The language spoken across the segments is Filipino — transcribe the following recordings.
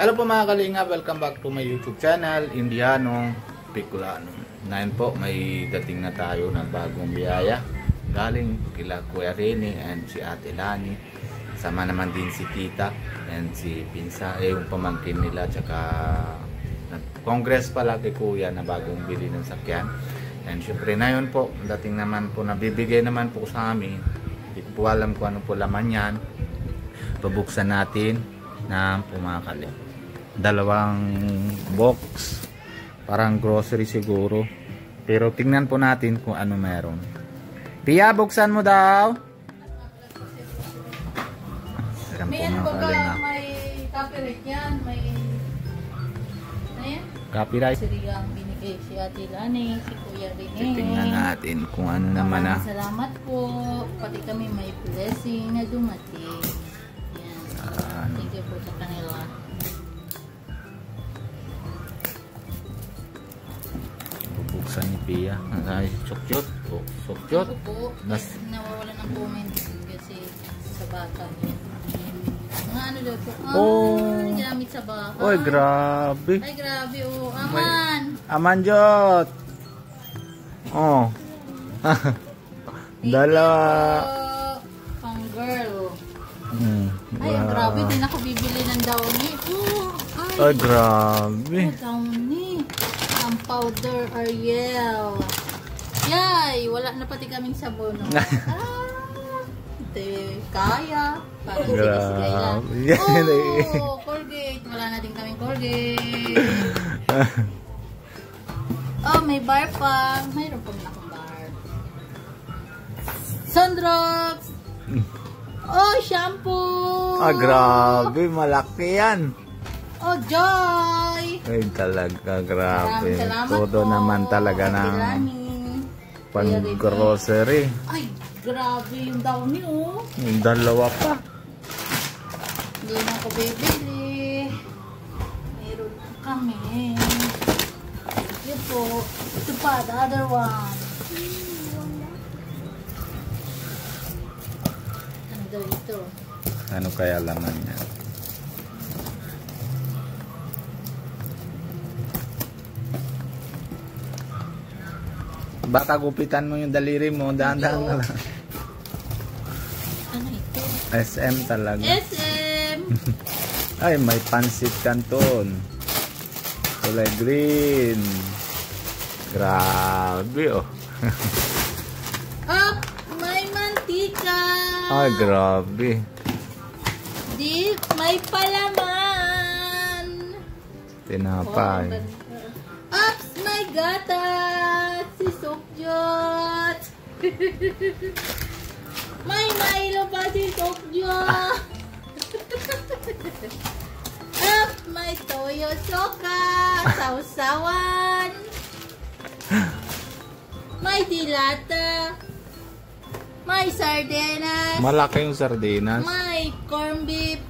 Hello po mga kalinga, welcome back to my YouTube channel, Indiano Bicolano. Ngayon po, may dating na tayo ng bagong biyaya. Galing kila Kuya Rene and si Ate Lani. Sama naman din si Tita and si Pinsa, yung pamangkin nila. Tsaka congress pala kay Kuya na bagong bili ng sakyan. And syempre na yun po, dating naman po, nabibigay naman po sa amin. Hindi ko po alam kung ano po laman yan. Pabuksan natin ng pumakali. Dalawang box, parang grocery siguro, pero tingnan po natin kung ano meron. Pia, buksan mo daw. May ano ba, may copyright yan, may ayan, copyright. sirigang binigay si Ate Lani, si Kuya Rene. Tingnan natin kung ano naman na. Salamat po, pati kami may blessing na dumating. Yan, thank you po sa kanila. Bubuksan ni Pia. Ay, sukyot. Oh, sukyot. Ako po, nawawalan ng comment kasi sa bata. Mga ano daw po, ginamit sa bahay. Oy, grabe. Ay, grabe, oh. Aman! Aman, Jot. Oh. Dalawa. Pang girl. Ay, Wow. grabe, din ako bibili ng downy. Ay, grabe. Downy. Ang powder Ariel. Yay! Wala na pati kaming sabon. Kaya. Parang sige-sige lang. Oh, Colgate. Wala na din kaming Colgate. Oh, may bar pa. Mayroon pa akong bar. Sundrox. Oh, shampoo. Ah, grabe. Malaki yan. Oh, Joy. Ay, talaga. Grabe. Salamat Todo po, naman talaga Ate ng Lani. pang-grocery. Ay, grabe yung downy, oh. Yung dalawa pa. Hindi na ako bibili. Meron na kami. Yun po. Ito pa, the other one. Ano daw ito? Ano kaya laman niya? Baka gupitan mo yung daliri mo. Dahan-dahan na lang. Ano ito? SM talaga. SM! Ay, may pansit canton. Kulay green. Grabe, oh. Oh, may mantika! Ay, grabe. Di, may palaman! Tinapay. Ops, may gatas! Si Sokjot! May Milo pa si Sokjot! Ops, may Toyo Soka! Sausawan! May dilata! May sardenas! Malaki yung sardinas. May corn beef!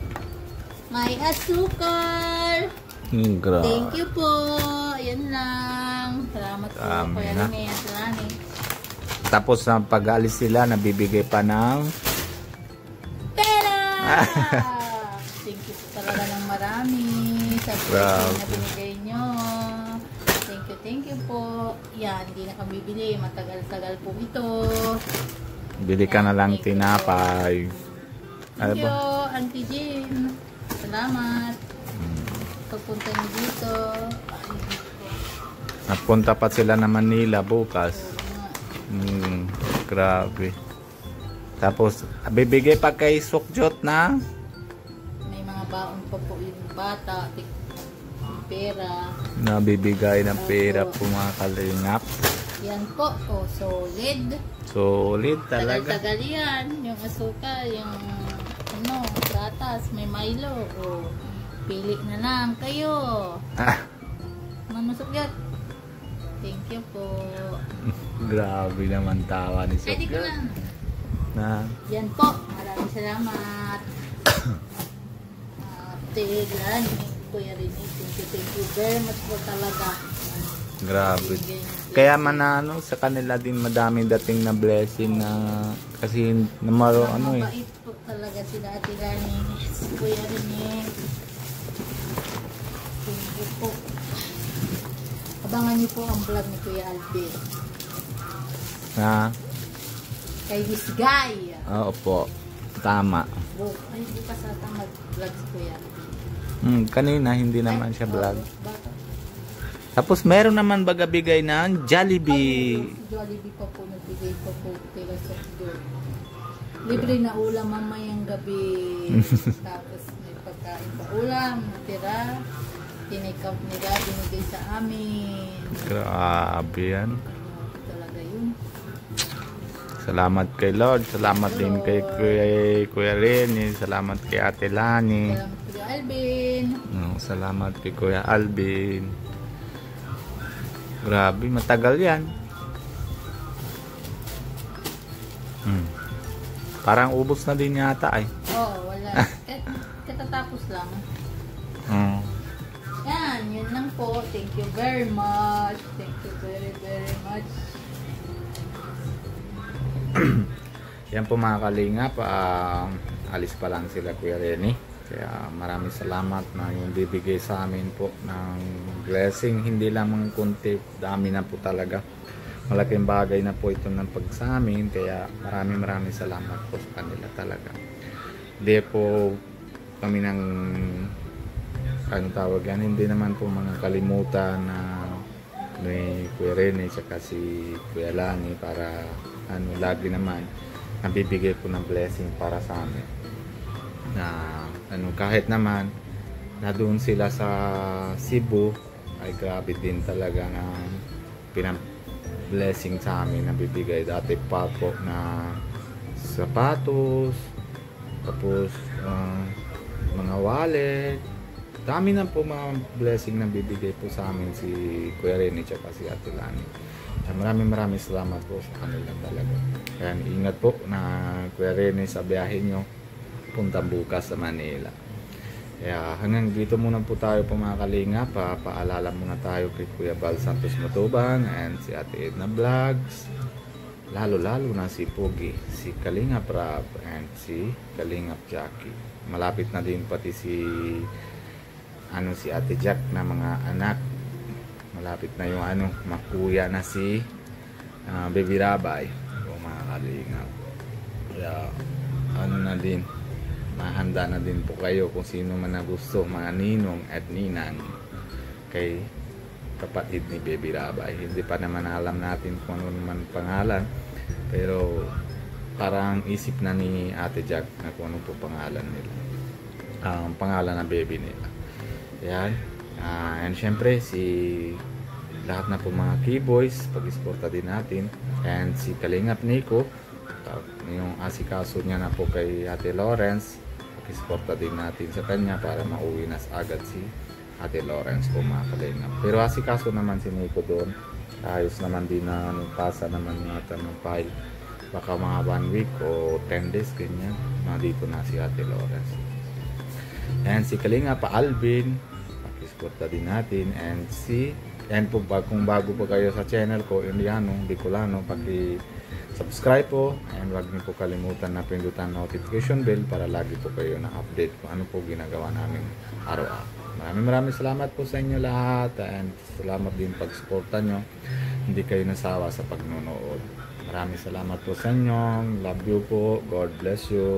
May asukal! Grabe. Thank you po. Ayan lang. Salamat po. Kuya Rene at Lani. Tapos na pag-alis sila, nabibigay pa ng Pera! Thank you po talaga ng marami sa blessing na binigay nyo. Thank you po. Yan, hindi na kami bibili. Matagal-tagal po ito. bili ka na lang tinapay. Thank you, Auntie Jean. Salamat. Pagpunta niyo dito. Napunta pa sila na Manila bukas. Grabe. Tapos, bibigay pa kay Sukjot na May mga baon pa po yung bata. Pera. nabibigay ng pera po mga kalingap. Yan po. Oh, solid. Solid talaga. Tagal-tagal yan. Yung asuka, yung ano, gatas, may Milo. Oh, pili na lang kayo. Manusok yan. Thank you po. Grabe naman tawa ni Pwede ko Sukjot. na. Yan po. Maraming salamat. Tigilan. Kuya Rene, thank you very much po talaga. Grabe. Kaya manano sa kanila din madami dating na blessing na kasi namaro ano eh. Mabait po talaga sila Ate Lani. Kuya Rene. po. Abangan niyo po ang vlog ni Kuya Alvin. Kay this guy. Oo po. Tama. Oh, ay, hindi pa sa tama vlog si Kuya. Kanina hindi naman siya vlog. Baka. Tapos meron naman baga bigay ng Jollibee. Jollibee pa po, nagbigay pa po kila sa doon. Libre na ulam mamayang gabi. Tapos may pagkain pa ulam, natira. Tinake-out nila, binigay sa amin. Grabe yan. Talaga yun. Salamat kay Lord. Salamat din kay Kuya Rene. Salamat kay Ate Lani. Salamat Kuya Alvin. Salamat kay Kuya Alvin. Grabe, matagal yan. Parang ubos na din yata ay. Oo, wala. Katatapos lang. Yan, yun lang po. Thank you very much. Thank you very, very much. Yan po mga kalingap. Alis pa lang sila Kuya Rene. Kaya maraming salamat na yung bibigay sa amin po ng blessing. Hindi lamang kunti, dami na po talaga. Malaking bagay na po ito ng pag sa amin. Kaya maraming salamat po sa kanila talaga. Hindi po kami ng anong tawag yan, hindi naman po mga kalimutan na may Kuya Rene at si Kuya Lani para lagi naman nabibigay po ng blessing para sa amin. Na kahit naman na doon sila sa Cebu ay grabe din talaga na blessing sa amin na bibigay dati pa po na sapatos, tapos mga wallet, dami na po mga blessing na bibigay po sa amin si Kuya Rene at si Ate Lani. Maraming salamat po sa kanila talaga. Kaya ingat po na Kuya Rene sa biyahe nyo punta bukas sa Manila. Kaya hanggang dito muna po tayo po mga kalinga. Paalala muna tayo kay Kuya Bal Santos Matubang and si Ate Edna Vlogs. Lalo na si Pogi, si Kalingap Rab and si Kalingap Jackie. Malapit na din pati si Ate Jack na mga anak. Malapit na yung makuya na si Baby Rabay o mga kalingap. Kaya na din, mahanda na din po kayo kung sino man na gusto, mga ninong at ninang kay kapatid ni Baby Rabay. Hindi pa naman alam natin kung ano naman pangalan, pero parang isip na ni Ate Jack na kung ano po pangalan nila, ang pangalan ng baby nila. Yan. And syempre lahat na po mga keyboys pag-isporta din natin, and si Kalingap Nico, yung asikaso niya na po kay Ate Lawrence, pag-isporta din natin sa kanya para mauwi na agad si Ate Lawrence po mga Kalingap. Pero asikaso naman si Nico doon, ayos naman din na pasa naman natin ng file, baka mga 1 week o 10 days ganyan, dito na si Ate Lawrence. And si Kalingap Alvin, pag-isporta din natin, and po kung bago po kayo sa channel ko, Indiano Bicolano, pag-subscribe po, and wag niyo po kalimutan na pindutan notification bell para lagi po kayo na-update kung ano po ginagawa namin araw-araw. Maraming salamat po sa inyo lahat, and salamat din pag-suporta nyo. Hindi kayo nasawa sa pagnunood. Maraming salamat po sa inyo. Love you po. God bless you.